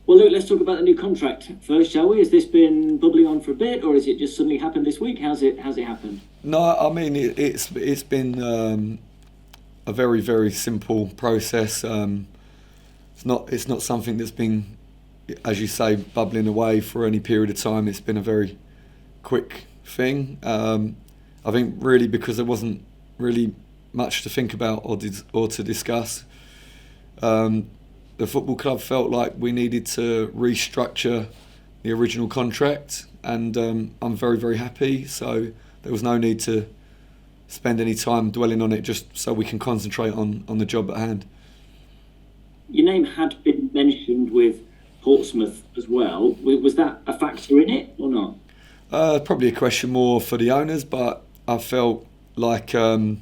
Well, look, let's talk about the new contract first, shall we? Has this been bubbling on for a bit, or has it just suddenly happened this week? How's it happened? No, I mean it's been a very very simple process. It's not something that's been, as you say, bubbling away for any period of time. It's been a very quick thing. I think really because there wasn't really much to think about or to discuss. The football club felt like we needed to restructure the original contract, and I'm very very happy. So there was no need to spend any time dwelling on it, just so we can concentrate on the job at hand. Your name had been mentioned with Portsmouth as well. Was that a factor in it or not? Probably a question more for the owners, but I felt like that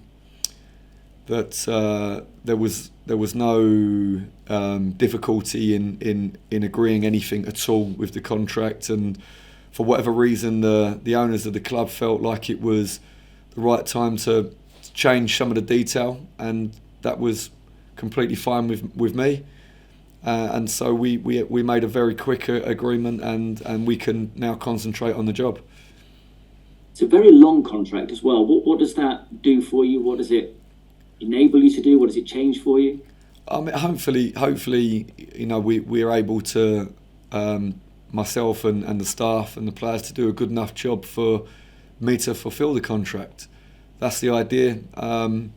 there was no difficulty in agreeing anything at all with the contract, and for whatever reason the owners of the club felt like it was the right time to change some of the detail, and that was completely fine with me. And so we made a very quick agreement, and we can now concentrate on the job. It's a very long contract as well. What does that do for you? What does it enable you to do? What does it change for you? I mean, hopefully, we're able to, myself and the staff and the players, to do a good enough job for me to fulfil the contract. That's the idea. I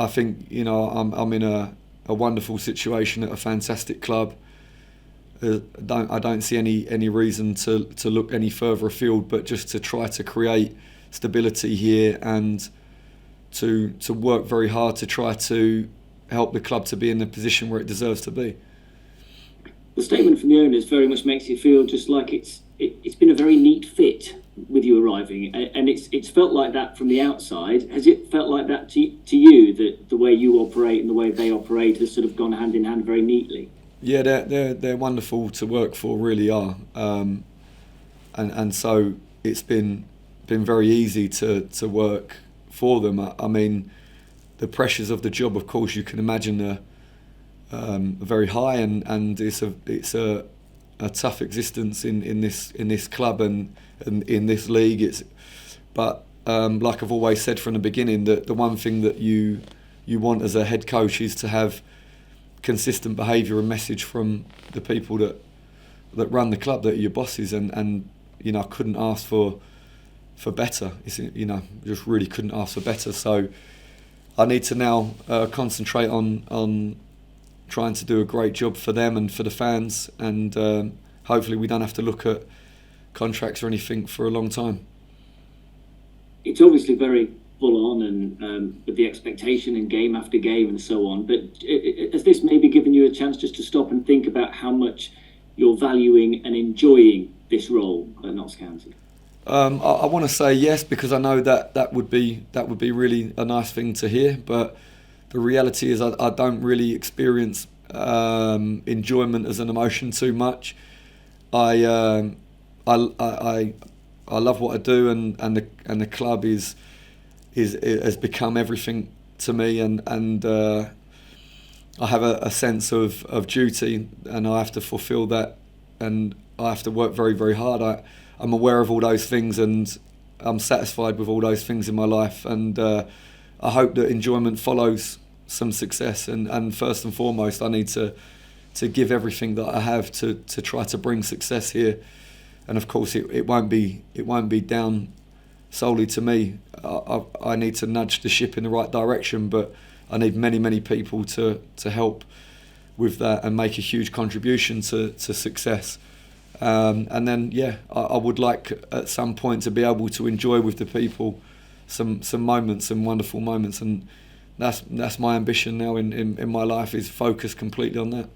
think I'm in a wonderful situation at a fantastic club. I don't see any reason to look any further afield, but just to try to create stability here, and to work very hard to try to help the club to be in the position where it deserves to be. The statement from the owners very much makes you feel just like it's been a very neat fit with you arriving, and it's felt like that from the outside. Has it felt like that to you, that the way you operate and the way they operate has sort of gone hand in hand very neatly? Yeah, they're wonderful to work for, really are, and so it's been very easy to work for them. I mean, the pressures of the job, of course, you can imagine, are very high, and it's a tough existence in this club and in this league. But like I've always said from the beginning, that the one thing that you want as a head coach is to have consistent behaviour and message from the people that run the club, that are your bosses, and I couldn't ask for better. Just really couldn't ask for better. So I need to now concentrate on trying to do a great job for them and for the fans, and hopefully we don't have to look at contracts or anything for a long time. It's obviously very full on, and with the expectation and game after game and so on, but has this maybe given you a chance just to stop and think about how much you're valuing and enjoying this role at Notts County? I want to say yes, because I know that would be really a nice thing to hear, but the reality is I don't really experience enjoyment as an emotion too much. I love what I do, and the club has become everything to me, and I have a sense of duty, and I have to fulfil that, and I have to work very very hard. I'm aware of all those things, and I'm satisfied with all those things in my life, and I hope that enjoyment follows some success, and first and foremost I need to give everything that I have to try to bring success here. And of course it won't be down solely to me. I need to nudge the ship in the right direction, but I need many people to help with that and make a huge contribution to success. And then I would like at some point to be able to enjoy with the people some moments, some wonderful moments, and that's my ambition now in my life, is focus completely on that.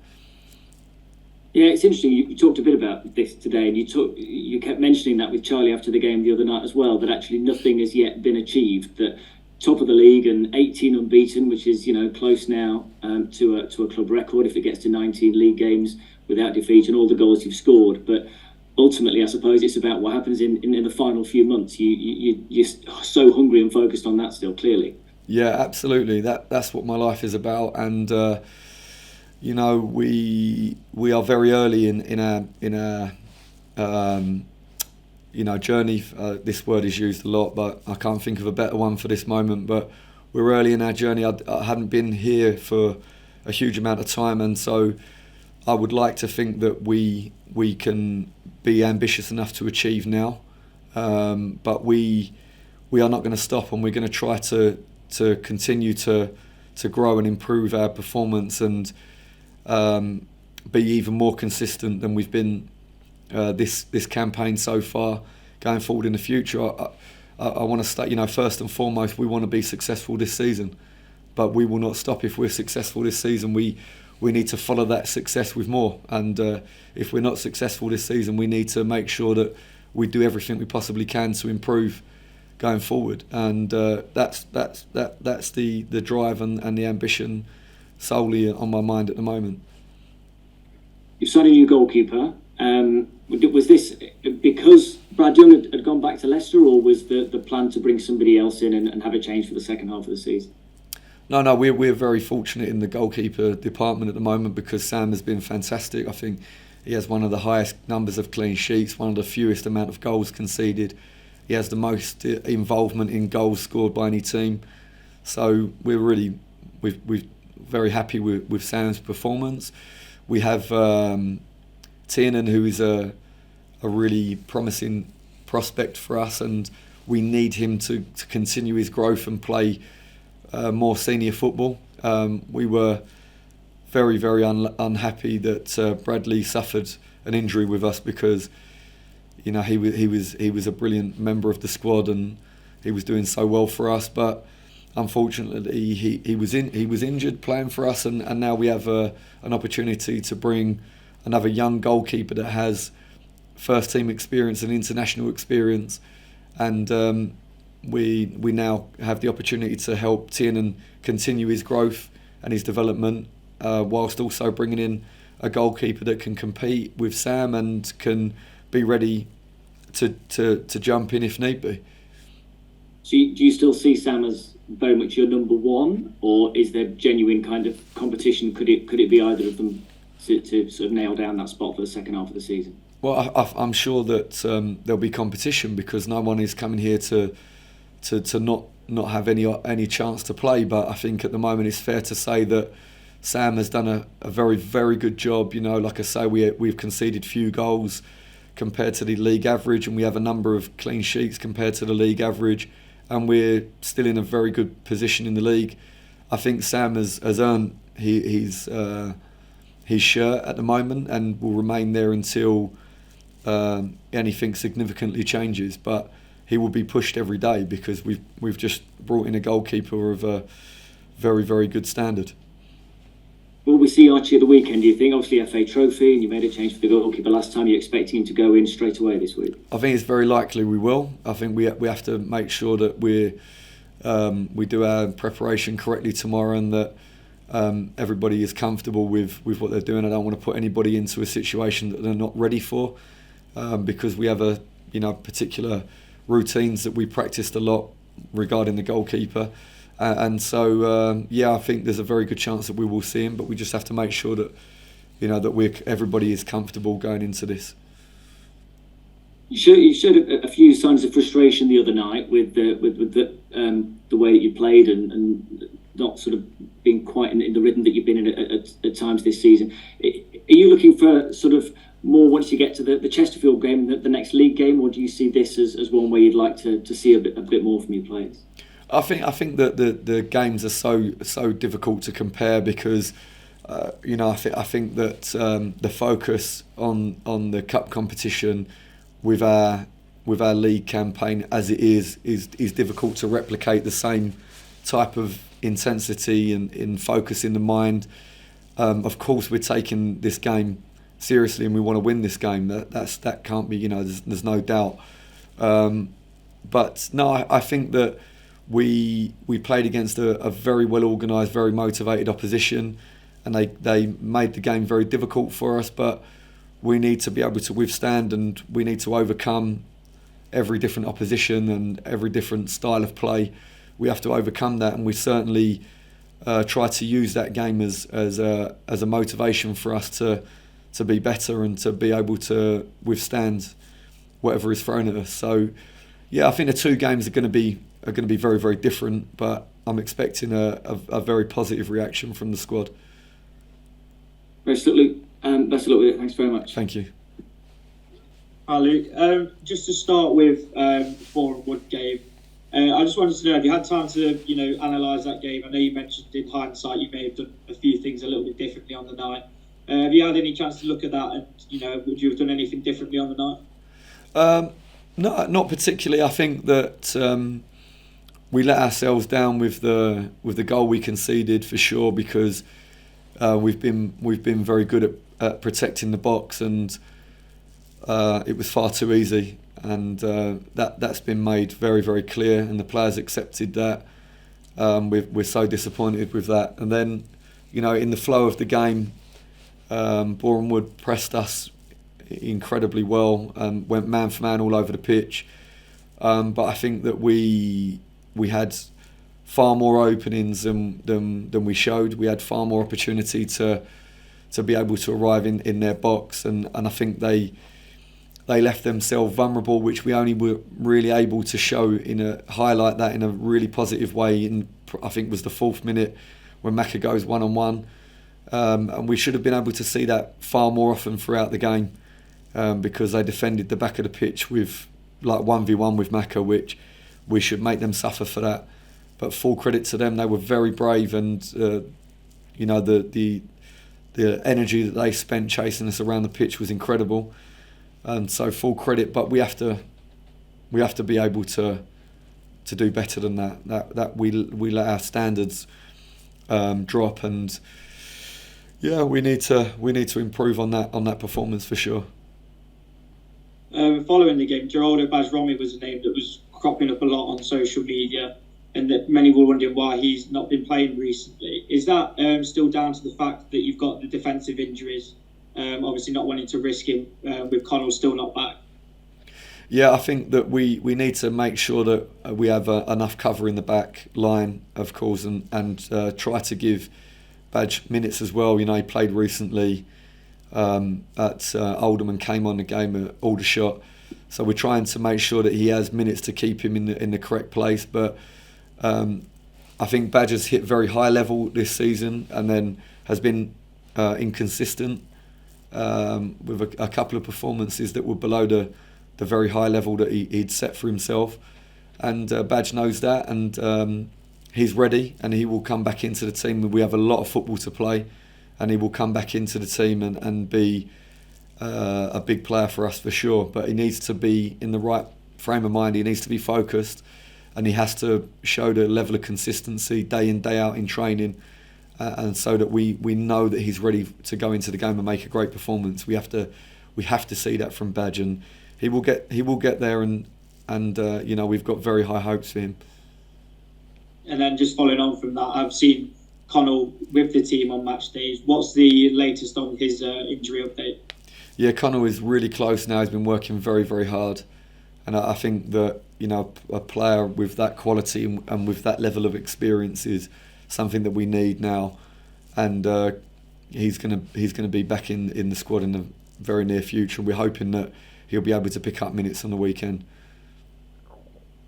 Yeah, it's interesting. You talked a bit about this today, and you kept mentioning that with Charlie after the game the other night as well, that actually nothing has yet been achieved. That top of the league and 18 unbeaten, which is close now to a club record if it gets to 19 league games without defeat, and all the goals you've scored. But ultimately, I suppose it's about what happens in the final few months. You're so hungry and focused on that still, clearly. Yeah, absolutely. That's what my life is about, and we are very early in our journey. This word is used a lot, but I can't think of a better one for this moment. But we're early in our journey. I hadn't been here for a huge amount of time, and so I would like to think that we can be ambitious enough to achieve now. But we are not going to stop, and we're going to try to continue to grow and improve our performance and be even more consistent than we've been this campaign so far. Going forward in the future, I want to state, first and foremost, we want to be successful this season, but we will not stop if we're successful this season. We need to follow that success with more, and if we're not successful this season, we need to make sure that we do everything we possibly can to improve going forward, and that's the drive and the ambition solely on my mind at the moment. You've signed a new goalkeeper. Was this because Brad Young had gone back to Leicester, or was the plan to bring somebody else in and have a change for the second half of the season? No, we're very fortunate in the goalkeeper department at the moment because Sam has been fantastic. I think he has one of the highest numbers of clean sheets, one of the fewest amount of goals conceded. He has the most involvement in goals scored by any team. So we're very happy with Sam's performance. We have Tiernan, who is a really promising prospect for us, and we need him to continue his growth and play more senior football. We were very, very unhappy that Bradley suffered an injury with us because he was a brilliant member of the squad and he was doing so well for us. But unfortunately, he was injured playing for us, and now we have an opportunity to bring another young goalkeeper that has first team experience and international experience, and we now have the opportunity to help Tiernan continue his growth and his development, whilst also bringing in a goalkeeper that can compete with Sam and can be ready to jump in if need be. So do you still see Sam as very much your number one, or is there genuine kind of competition? Could it be either of them to sort of nail down that spot for the second half of the season? Well, I'm sure that there'll be competition because no one is coming here to not have any chance to play. But I think at the moment it's fair to say that Sam has done a very, very good job. Like I say, we've conceded few goals compared to the league average, and we have a number of clean sheets compared to the league average, and we're still in a very good position in the league. I think Sam has earned his shirt at the moment and will remain there until anything significantly changes. But he will be pushed every day because we've just brought in a goalkeeper of a very, very good standard. Will we see Archie at the weekend, do you think? Obviously FA Trophy, and you made a change for the goalkeeper last time. You're expecting him to go in straight away this week? I think it's very likely we will. I think we have to make sure that we do our preparation correctly tomorrow, and that everybody is comfortable with what they're doing. I don't want to put anybody into a situation that they're not ready for, because we have particular routines that we practiced a lot regarding the goalkeeper. And so, I think there's a very good chance that we will see him, but we just have to make sure that, that everybody is comfortable going into this. You showed a few signs of frustration the other night with the way that you played and not sort of being quite in the rhythm that you've been in at times this season. Are you looking for sort of more once you get to the Chesterfield game, the next league game, or do you see this as one where you'd like to see a bit more from your players? I think that the games are so difficult to compare because I think that the focus on the cup competition with our league campaign as it is difficult to replicate the same type of intensity and in focus in the mind. Of course, we're taking this game seriously and we want to win this game. That can't be, there's no doubt. But no, I think that we played against a very well organised, very motivated opposition, and they made the game very difficult for us. But we need to be able to withstand, and we need to overcome every different opposition and every different style of play. We have to overcome that, and we certainly try to use that game as a motivation for us to be better and to be able to withstand whatever is thrown at us. So yeah, I think the two games are going to be very, very different, but I'm expecting a very positive reaction from the squad. Best of luck, best of luck with it. Thanks very much. Thank you. Hi Luke. Just to start with the Boreham Wood game, I just wanted to know, have you had time to analyse that game? I know you mentioned in hindsight you may have done a few things a little bit differently on the night. Have you had any chance to look at that, and would you have done anything differently on the night? No, not particularly. I think that we let ourselves down with the goal we conceded for sure, because we've been very good at protecting the box, and it was far too easy, and that's been made very, very clear, and the players accepted that. We're so disappointed with that, and then in the flow of the game, Boreham Wood pressed us incredibly well and went man for man all over the pitch, but I think that we had far more openings than we showed. We had far more opportunity to be able to arrive in their box, and I think they left themselves vulnerable, which we only were really able to show highlight that in a really positive way. I think it was the 4th minute when Macca goes 1-on-1, and we should have been able to see that far more often throughout the game, because they defended the back of the pitch with 1v1 with Macca, which we should make them suffer for that. But full credit to them, they were very brave, and the energy that they spent chasing us around the pitch was incredible. And so full credit, but we have to be able to do better than that. That we let our standards drop, and yeah, we need to improve on that performance for sure. Following the game, Geraldo Bajromi was a name that was cropping up a lot on social media, and that many were wondering why he's not been playing recently. Is that still down to the fact that you've got the defensive injuries? Obviously not wanting to risk him with Connell still not back. Yeah, I think that we need to make sure that we have enough cover in the back line, of course, and try to give Badge minutes as well. He played recently at Oldham and came on the game at Aldershot, so we're trying to make sure that he has minutes to keep him in the correct place. But I think Badge has hit very high level this season, and then has been inconsistent with a couple of performances that were below the very high level that he'd set for himself, and Badge knows that, and he's ready, and he will come back into the team. We have a lot of football to play, and he will come back into the team and be a big player for us for sure. But he needs to be in the right frame of mind, he needs to be focused, and he has to show the level of consistency day in, day out in training, and so that we know that he's ready to go into the game and make a great performance. We have to see that from Badge, and he will get there, and we've got very high hopes for him. And then just following on from that, I've seen Connell with the team on match days. What's the latest on his injury update? Yeah, Connell is really close now. He's been working very, very hard, and I think that a player with that quality and with that level of experience is something that we need now, and he's gonna be back in the squad in the very near future. We're hoping that he'll be able to pick up minutes on the weekend.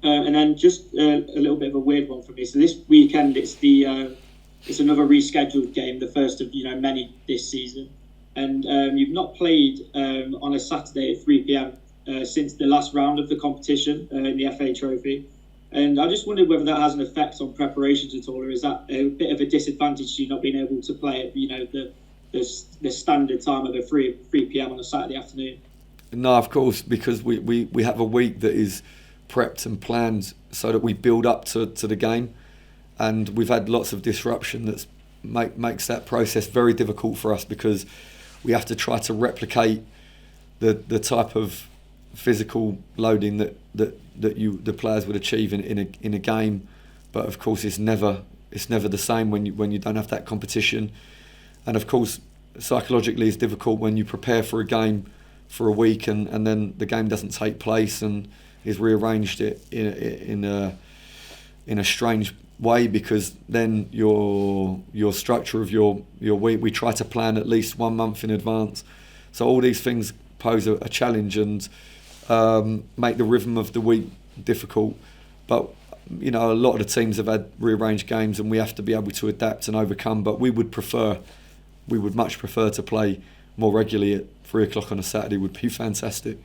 And then just a little bit of a weird one for me. So this weekend it's another rescheduled game, the first of many this season, and you've not played on a Saturday at 3 p.m. Since the last round of the competition in the FA Trophy. And I just wondered whether that has an effect on preparations at all, or is that a bit of a disadvantage to you not being able to play at the standard time of a 3 p.m. on a Saturday afternoon? No, of course, because we have a week that is prepped and planned so that we build up to the game, and we've had lots of disruption that makes that process very difficult for us, because we have to try to replicate the type of physical loading that the players would achieve in a game, but of course it's never the same when you don't have that competition. And of course psychologically it's difficult when you prepare for a game for a week and then the game doesn't take place and is rearranged in in a strange way, because then your structure of your week, we try to plan at least 1 month in advance. So all these things pose a challenge and make the rhythm of the week difficult. But a lot of the teams have had rearranged games, and we have to be able to adapt and overcome. But we would much prefer to play more regularly at 3 o'clock on a Saturday. Would be fantastic.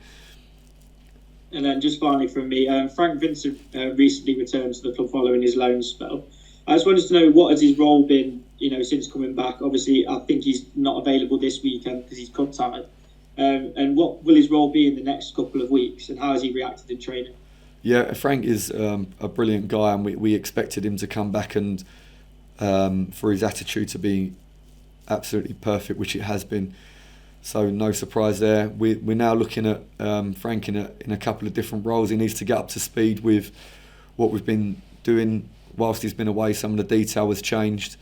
And then just finally from me, Frank Vincent recently returned to the club following his loan spell. I just wanted to know, what has his role been, since coming back? Obviously, I think he's not available this weekend because he's cup tied. And what will his role be in the next couple of weeks, and how has he reacted in training? Yeah, Frank is a brilliant guy, and we expected him to come back and for his attitude to be absolutely perfect, which it has been. So no surprise there. We're now looking at Frank in a couple of different roles. He needs to get up to speed with what we've been doing whilst he's been away. Some of the detail has changed,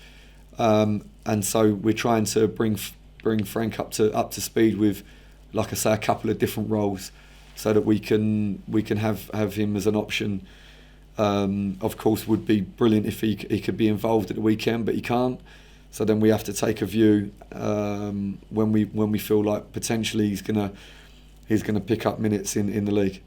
and so we're trying to bring Frank up to speed with, like I say, a couple of different roles, so that we can have him as an option. Of course, would be brilliant if he could be involved at the weekend, but he can't. So then we have to take a view when we feel like potentially he's gonna pick up minutes in the league.